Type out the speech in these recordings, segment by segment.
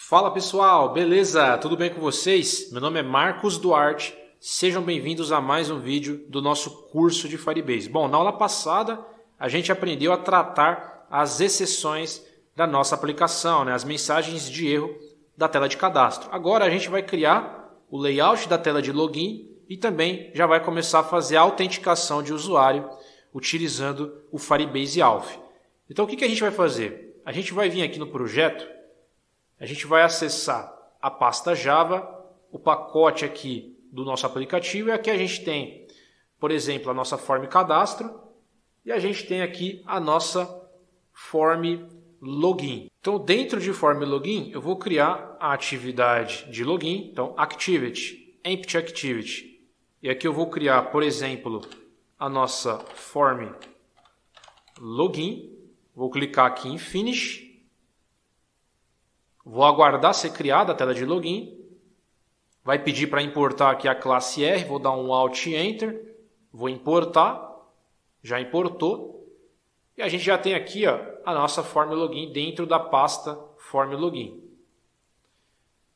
Fala pessoal, beleza? Tudo bem com vocês? Meu nome é Marcos Duarte, sejam bem-vindos a mais um vídeo do nosso curso de Firebase. Bom, na aula passada a gente aprendeu a tratar as exceções da nossa aplicação, as mensagens de erro da tela de cadastro. Agora a gente vai criar o layout da tela de login e também já vai começar a fazer a autenticação de usuário utilizando o Firebase Auth. Então o que a gente vai fazer? A gente vai vir aqui no projeto. A gente vai acessar a pasta Java, o pacote aqui do nosso aplicativo, e aqui a gente tem, por exemplo, a nossa form cadastro, e a gente tem aqui a nossa form login. Então, dentro de form login, eu vou criar a atividade de login, então activity, empty activity. E aqui eu vou criar, por exemplo, a nossa form login. Vou clicar aqui em finish. Vou aguardar ser criada a tela de login. Vai pedir para importar aqui a classe R. Vou dar um Alt Enter. Vou importar. Já importou. E a gente já tem aqui a nossa form login dentro da pasta form login.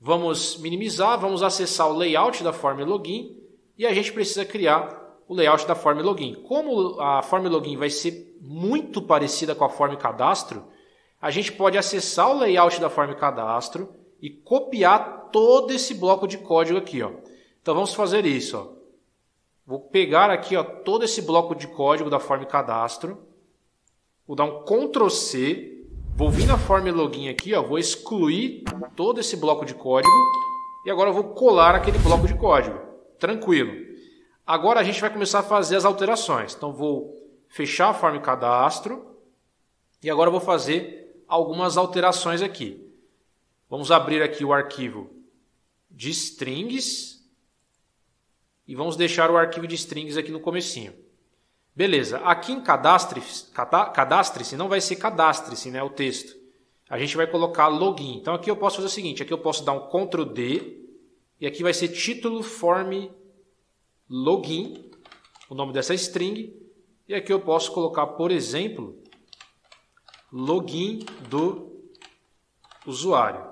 Vamos minimizar. Vamos acessar o layout da form login. E a gente precisa criar o layout da form login. Como a form login vai ser muito parecida com a form cadastro, a gente pode acessar o layout da form cadastro e copiar todo esse bloco de código aqui. Então vamos fazer isso. Vou pegar aqui todo esse bloco de código da form cadastro. Vou dar um Ctrl C. Vou vir na form login aqui. Vou excluir todo esse bloco de código. E agora eu vou colar aquele bloco de código. Tranquilo. Agora a gente vai começar a fazer as alterações. Então vou fechar a form cadastro. E agora eu vou fazer algumas alterações aqui. Vamos abrir aqui o arquivo de strings e vamos deixar o arquivo de strings aqui no comecinho. Beleza, aqui em cadastre-se não vai ser cadastre-se, o texto. A gente vai colocar login. Então aqui eu posso fazer o seguinte, aqui eu posso dar um Ctrl D e aqui vai ser título form login, o nome dessa string, e aqui eu posso colocar, por exemplo, login do usuário.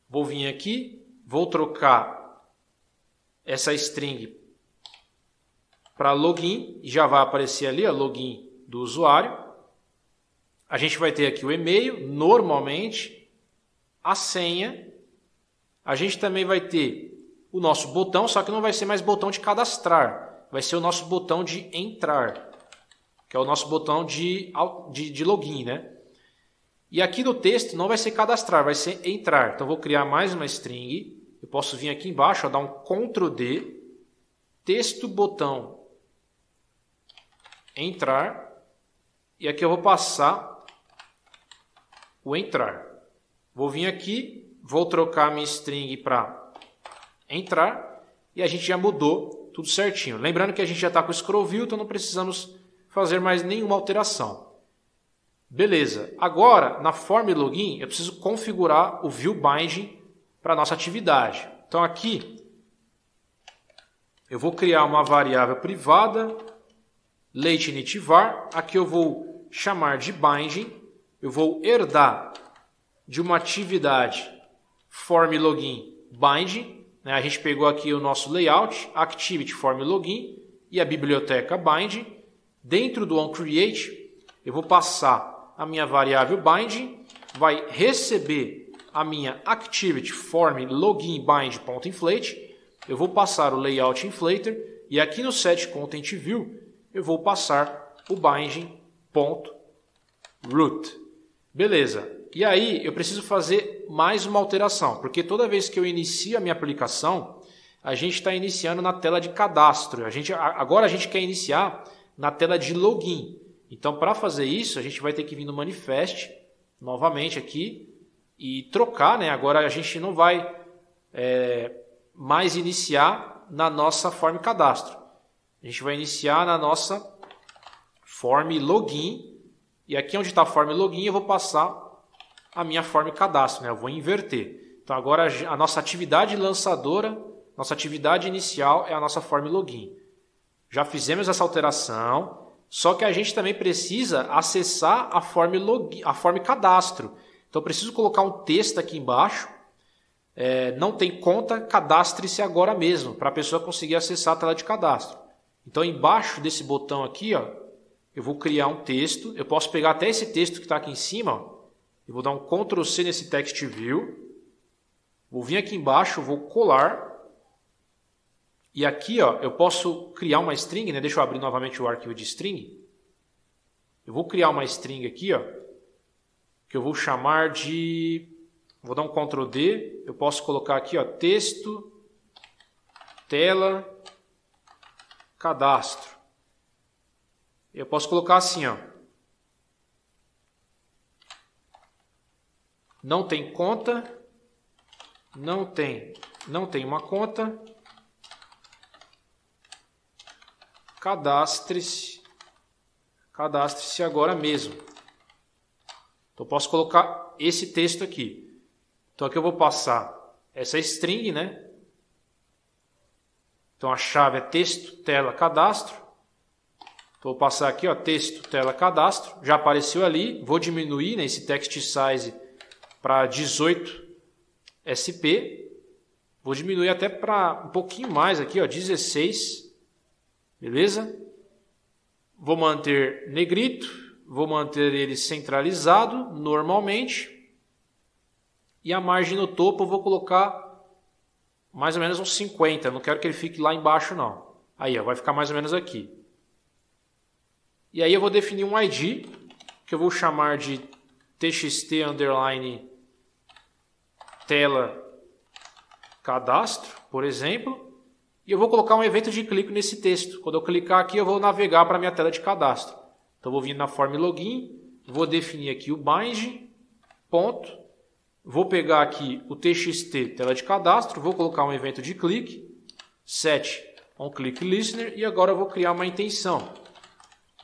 Vou vir aqui, vou trocar essa string para login e já vai aparecer ali login do usuário. A gente vai ter aqui o e-mail, normalmente, a senha. A gente também vai ter o nosso botão, só que não vai ser mais botão de cadastrar, vai ser o nosso botão de entrar, que é o nosso botão de login, E aqui no texto não vai ser cadastrar, vai ser entrar. Então, vou criar mais uma string. Eu posso vir aqui embaixo, dar um Ctrl D, texto botão entrar. E aqui eu vou passar o entrar. Vou vir aqui, vou trocar minha string para entrar. E a gente já mudou tudo certinho. Lembrando que a gente já está com o scroll view, então não precisamos fazer mais nenhuma alteração. Beleza. Agora, na form login, eu preciso configurar o view binding para a nossa atividade. Então aqui, eu vou criar uma variável privada, lateInitVar. Aqui eu vou chamar de binding. Eu vou herdar de uma atividade form login binding. A gente pegou aqui o nosso layout, activity form login e a biblioteca binding. Dentro do onCreate, eu vou passar a minha variável binding, vai receber a minha activity form login bind.inflate, eu vou passar o layout inflator e aqui no set content view eu vou passar o binding.root. Beleza. E aí eu preciso fazer mais uma alteração, porque toda vez que eu inicio a minha aplicação, a gente está iniciando na tela de cadastro. Agora a gente quer iniciar na tela de login. Então, para fazer isso, a gente vai ter que vir no manifest, novamente aqui, e trocar. Agora a gente não vai mais iniciar na nossa form cadastro. A gente vai iniciar na nossa form login. E aqui onde está a form login, eu vou passar a minha form cadastro. Eu vou inverter. Então, agora a nossa atividade lançadora, nossa atividade inicial é a nossa form login. Já fizemos essa alteração, só que a gente também precisa acessar a form cadastro. Então eu preciso colocar um texto aqui embaixo. Não tem conta, cadastre-se agora mesmo, para a pessoa conseguir acessar a tela de cadastro. Então embaixo desse botão aqui, ó, eu vou criar um texto. Eu posso pegar até esse texto que está aqui em cima. Ó. Eu vou dar um Ctrl C nesse Text View. Vou vir aqui embaixo, vou colar. E aqui ó, eu posso criar uma string, né? Deixa eu abrir novamente o arquivo de string. Eu vou criar uma string aqui, ó, que eu vou chamar de... Vou dar um Ctrl D. Eu posso colocar aqui ó, texto, tela, cadastro. Eu posso colocar assim, ó. Não tem conta, não tem uma conta, cadastre-se agora mesmo. Então eu posso colocar esse texto aqui. Então aqui eu vou passar essa string, né? Então a chave é texto, tela, cadastro. Então, vou passar aqui, ó, texto, tela, cadastro. Já apareceu ali. Vou diminuir, né, esse text size para 18 SP. Vou diminuir até para um pouquinho mais aqui, ó, 16. Beleza? Vou manter negrito. Vou manter ele centralizado normalmente. E a margem no topo eu vou colocar mais ou menos uns 50. Eu não quero que ele fique lá embaixo, não. Aí, ó, vai ficar mais ou menos aqui. E aí eu vou definir um ID, que eu vou chamar de txt underline tela cadastro, por exemplo. E eu vou colocar um evento de clique nesse texto. Quando eu clicar aqui, eu vou navegar para a minha tela de cadastro. Então, eu vou vir na form login, vou definir aqui o bind, ponto. Vou pegar aqui o txt tela de cadastro, vou colocar um evento de clique, set onClickListener, e agora eu vou criar uma intenção.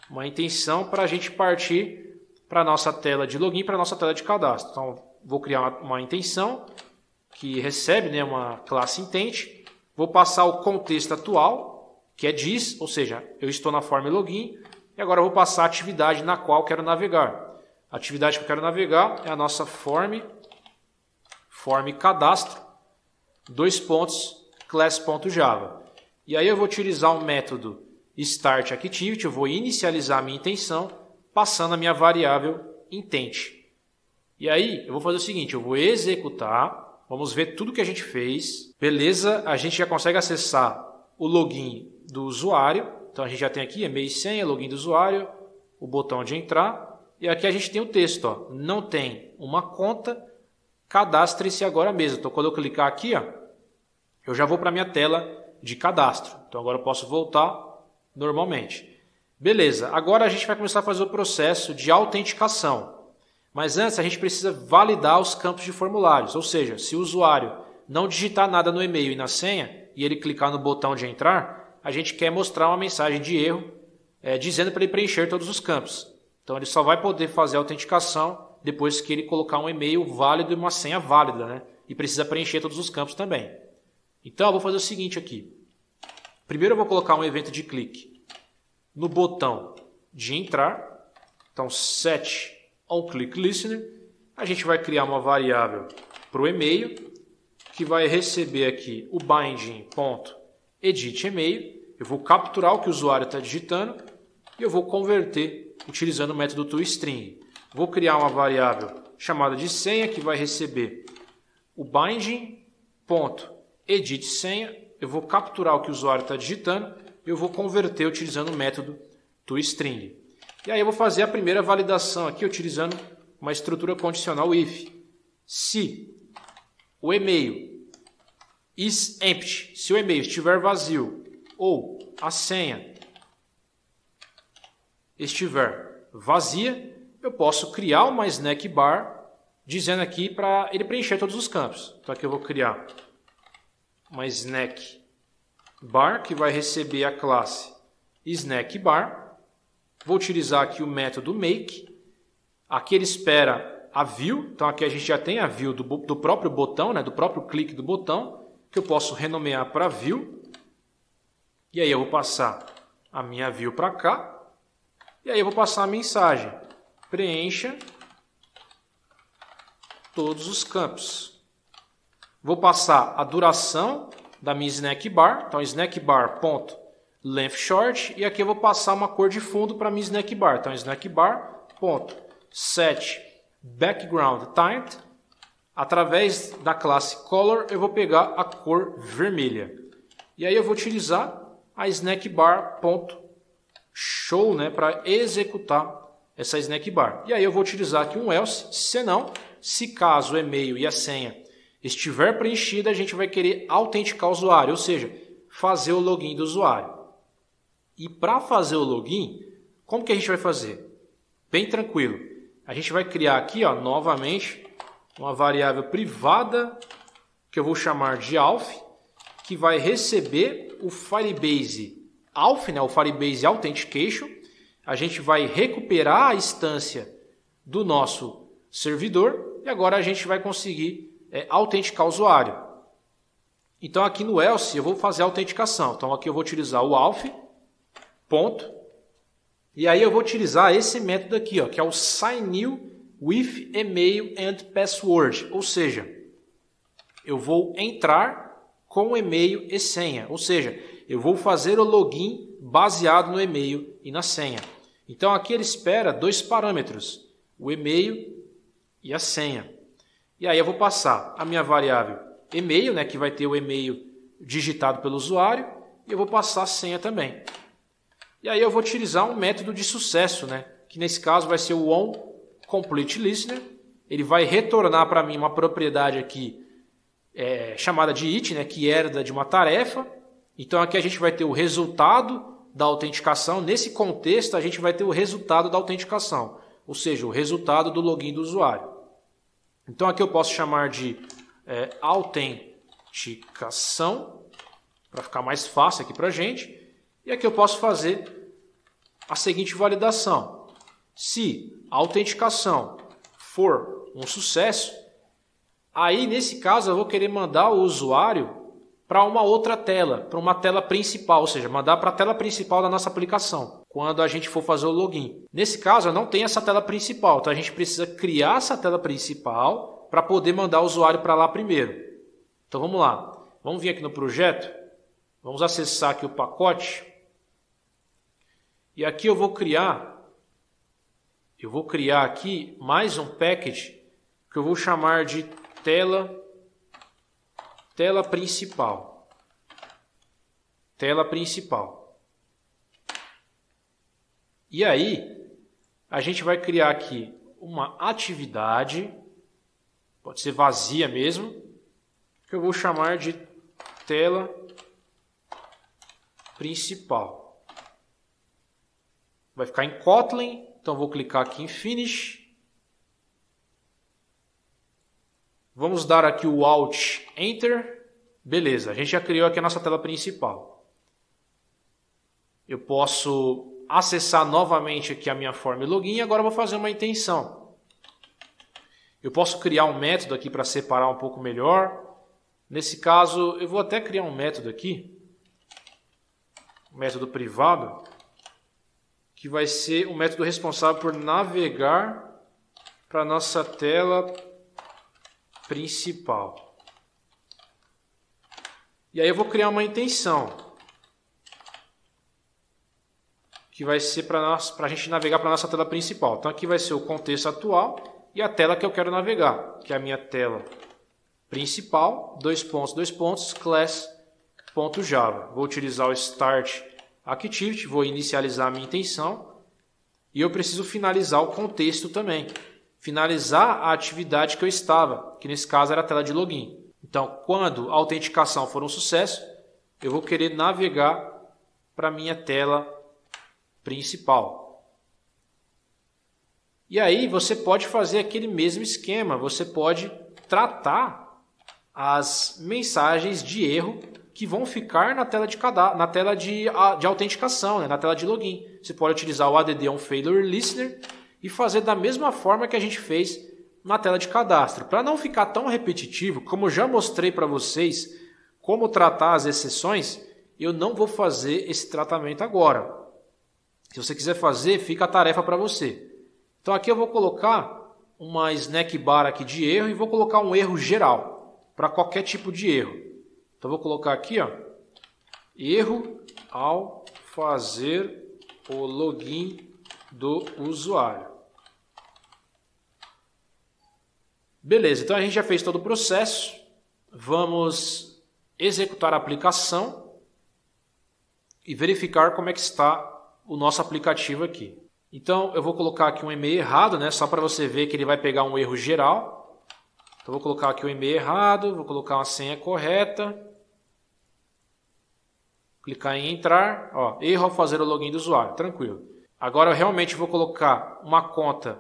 Uma intenção para a gente partir para a nossa tela de login, para a nossa tela de cadastro. Então, vou criar uma intenção que recebe, né, uma classe intent. Vou passar o contexto atual, que é this, ou seja, eu estou na form login. E agora eu vou passar a atividade na qual quero navegar. A atividade que eu quero navegar é a nossa form cadastro, class.java. E aí eu vou utilizar o método startActivity, eu vou inicializar a minha intenção, passando a minha variável intent. E aí eu vou fazer o seguinte, eu vou executar, vamos ver tudo que a gente fez. Beleza, a gente já consegue acessar o login do usuário. Então a gente já tem aqui e-mail e senha, login do usuário, o botão de entrar. E aqui a gente tem o texto, ó, não tem uma conta, cadastre-se agora mesmo. Então quando eu clicar aqui, ó, eu já vou para a minha tela de cadastro. Então agora eu posso voltar normalmente. Beleza, agora a gente vai começar a fazer o processo de autenticação. Mas antes a gente precisa validar os campos de formulários. Ou seja, se o usuário não digitar nada no e-mail e na senha e ele clicar no botão de entrar, a gente quer mostrar uma mensagem de erro dizendo para ele preencher todos os campos. Então ele só vai poder fazer a autenticação depois que ele colocar um e-mail válido e uma senha válida, né? E precisa preencher todos os campos também. Então eu vou fazer o seguinte aqui. Primeiro eu vou colocar um evento de clique no botão de entrar. Então set onClickListener. A gente vai criar uma variável para o e-mail que vai receber aqui o binding.editEmail. Eu vou capturar o que o usuário está digitando e eu vou converter utilizando o método toString. Vou criar uma variável chamada de senha que vai receber o binding.editSenha. Eu vou capturar o que o usuário está digitando e eu vou converter utilizando o método toString. E aí eu vou fazer a primeira validação aqui utilizando uma estrutura condicional if. Se o e-mail is empty, se o e-mail estiver vazio ou a senha estiver vazia, eu posso criar uma snack bar dizendo aqui para ele preencher todos os campos. Então aqui eu vou criar uma snack bar que vai receber a classe snack bar. Vou utilizar aqui o método make. Aqui ele espera a view. Então aqui a gente já tem a view do próprio botão, né, do próprio clique do botão, que eu posso renomear para view. E aí eu vou passar a minha view para cá. E aí eu vou passar a mensagem. Preencha todos os campos. Vou passar a duração da minha snack bar, então snack bar ponto length short, e aqui eu vou passar uma cor de fundo para minha snack bar, então snack bar ponto set background tint. Através da classe color eu vou pegar a cor vermelha. E aí eu vou utilizar a snack bar ponto show, né, para executar essa snack bar. E aí eu vou utilizar aqui um else, senão, se caso o e-mail e a senha estiver preenchida, a gente vai querer autenticar o usuário, ou seja, fazer o login do usuário. E para fazer o login, como que a gente vai fazer? Bem tranquilo. A gente vai criar aqui, ó, novamente, uma variável privada que eu vou chamar de auth, que vai receber o Firebase auth, né, o Firebase Authentication. A gente vai recuperar a instância do nosso servidor e agora a gente vai conseguir autenticar o usuário. Então aqui no else eu vou fazer a autenticação. Então aqui eu vou utilizar o auth, ponto, e aí eu vou utilizar esse método aqui, ó, que é o sign with email and password, ou seja, eu vou entrar com e-mail e senha, ou seja, eu vou fazer o login baseado no e-mail e na senha. Então aqui ele espera dois parâmetros, o e-mail e a senha. E aí eu vou passar a minha variável e-mail, né, que vai ter o e-mail digitado pelo usuário, e eu vou passar a senha também. E aí eu vou utilizar um método de sucesso, né, que nesse caso vai ser o onCompleteListener. Ele vai retornar para mim uma propriedade aqui chamada de it, né, que herda de uma tarefa. Então aqui a gente vai ter o resultado da autenticação. Nesse contexto a gente vai ter o resultado da autenticação, ou seja, o resultado do login do usuário. Então aqui eu posso chamar de autenticação, para ficar mais fácil aqui para a gente. E aqui eu posso fazer a seguinte validação. Se a autenticação for um sucesso, aí nesse caso eu vou querer mandar o usuário para uma outra tela, para uma tela principal, ou seja, mandar para a tela principal da nossa aplicação, quando a gente for fazer o login. Nesse caso eu não tenho essa tela principal, então a gente precisa criar essa tela principal para poder mandar o usuário para lá primeiro. Então vamos lá, vamos vir aqui no projeto, vamos acessar aqui o pacote, e aqui eu vou criar aqui mais um package que eu vou chamar de tela principal. Tela principal. E aí, a gente vai criar aqui uma atividade, pode ser vazia mesmo, que eu vou chamar de tela principal. Vai ficar em Kotlin, então vou clicar aqui em Finish. Vamos dar aqui o Alt Enter. Beleza, a gente já criou aqui a nossa tela principal. Eu posso acessar novamente aqui a minha forma e login e agora eu vou fazer uma intenção. Eu posso criar um método aqui para separar um pouco melhor. Nesse caso, eu vou até criar um método aqui, um método privado, que vai ser o método responsável por navegar para a nossa tela principal. E aí eu vou criar uma intenção, que vai ser para a gente navegar para a nossa tela principal. Então aqui vai ser o contexto atual e a tela que eu quero navegar, que é a minha tela principal, class.java. Vou utilizar o start activity, vou inicializar a minha intenção e eu preciso finalizar o contexto também. Finalizar a atividade que eu estava, que nesse caso era a tela de login. Então, quando a autenticação for um sucesso, eu vou querer navegar para a minha tela principal. E aí você pode fazer aquele mesmo esquema, você pode tratar as mensagens de erro que vão ficar na tela de autenticação, né? Na tela de login. Você pode utilizar o add on failure listener e fazer da mesma forma que a gente fez na tela de cadastro. Para não ficar tão repetitivo, como eu já mostrei para vocês como tratar as exceções, eu não vou fazer esse tratamento agora. Se você quiser fazer, fica a tarefa para você. Então aqui eu vou colocar uma snack bar aqui de erro e vou colocar um erro geral para qualquer tipo de erro. Então vou colocar aqui, ó, erro ao fazer o login do usuário. Beleza, então a gente já fez todo o processo. Vamos executar a aplicação e verificar como é que está o nosso aplicativo aqui. Então eu vou colocar aqui um e-mail errado, né? Só para você ver que ele vai pegar um erro geral. Então vou colocar aqui o e-mail errado, vou colocar uma senha correta. Clicar em entrar, ó, erro ao fazer o login do usuário, tranquilo. Agora eu realmente vou colocar uma conta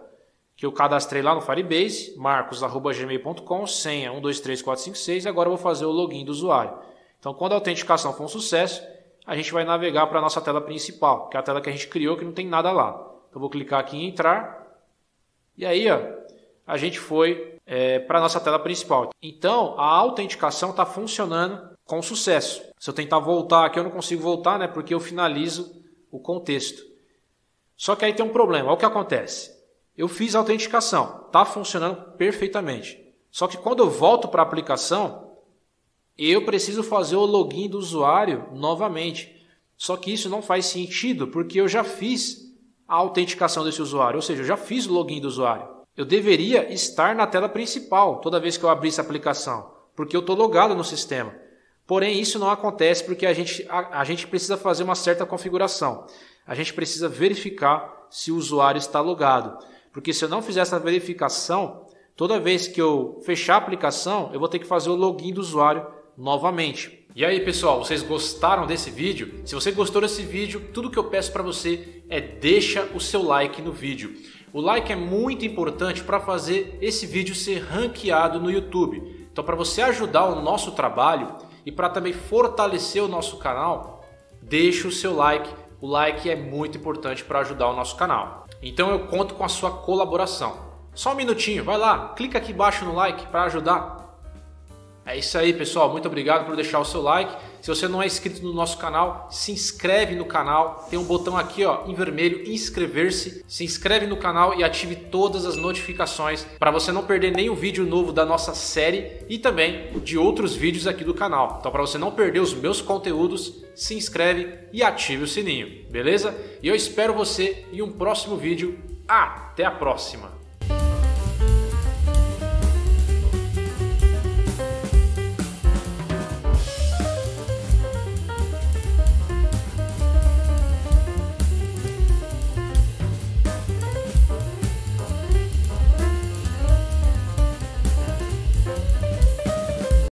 que eu cadastrei lá no Firebase, marcos@gmail.com, senha 123456, e agora eu vou fazer o login do usuário. Então quando a autenticação for um sucesso, a gente vai navegar para a nossa tela principal, que é a tela que a gente criou, que não tem nada lá. Então vou clicar aqui em entrar, e aí ó, a gente foi para a nossa tela principal. Então a autenticação está funcionando com sucesso. Se eu tentar voltar aqui, eu não consigo voltar, né, porque eu finalizo o contexto. Só que aí tem um problema. Olha o que acontece. Eu fiz a autenticação, está funcionando perfeitamente. Só que quando eu volto para a aplicação, eu preciso fazer o login do usuário novamente. Só que isso não faz sentido, porque eu já fiz a autenticação desse usuário, ou seja, eu já fiz o login do usuário. Eu deveria estar na tela principal toda vez que eu abrir essa aplicação, porque eu estou logado no sistema. Porém, isso não acontece porque a gente precisa fazer uma certa configuração. A gente precisa verificar se o usuário está logado. Porque se eu não fizer essa verificação, toda vez que eu fechar a aplicação, eu vou ter que fazer o login do usuário novamente. E aí, pessoal, vocês gostaram desse vídeo? Se você gostou desse vídeo, tudo que eu peço para você é deixa o seu like no vídeo. O like é muito importante para fazer esse vídeo ser ranqueado no YouTube. Então, para você ajudar o nosso trabalho e para também fortalecer o nosso canal, deixa o seu like. O like é muito importante para ajudar o nosso canal. Então eu conto com a sua colaboração. Só um minutinho, vai lá, clica aqui embaixo no like para ajudar. É isso aí, pessoal. Muito obrigado por deixar o seu like. Se você não é inscrito no nosso canal, se inscreve no canal. Tem um botão aqui, ó, em vermelho, inscrever-se. Se inscreve no canal e ative todas as notificações para você não perder nenhum vídeo novo da nossa série e também de outros vídeos aqui do canal. Então, para você não perder os meus conteúdos, se inscreve e ative o sininho, beleza? E eu espero você em um próximo vídeo. Até a próxima!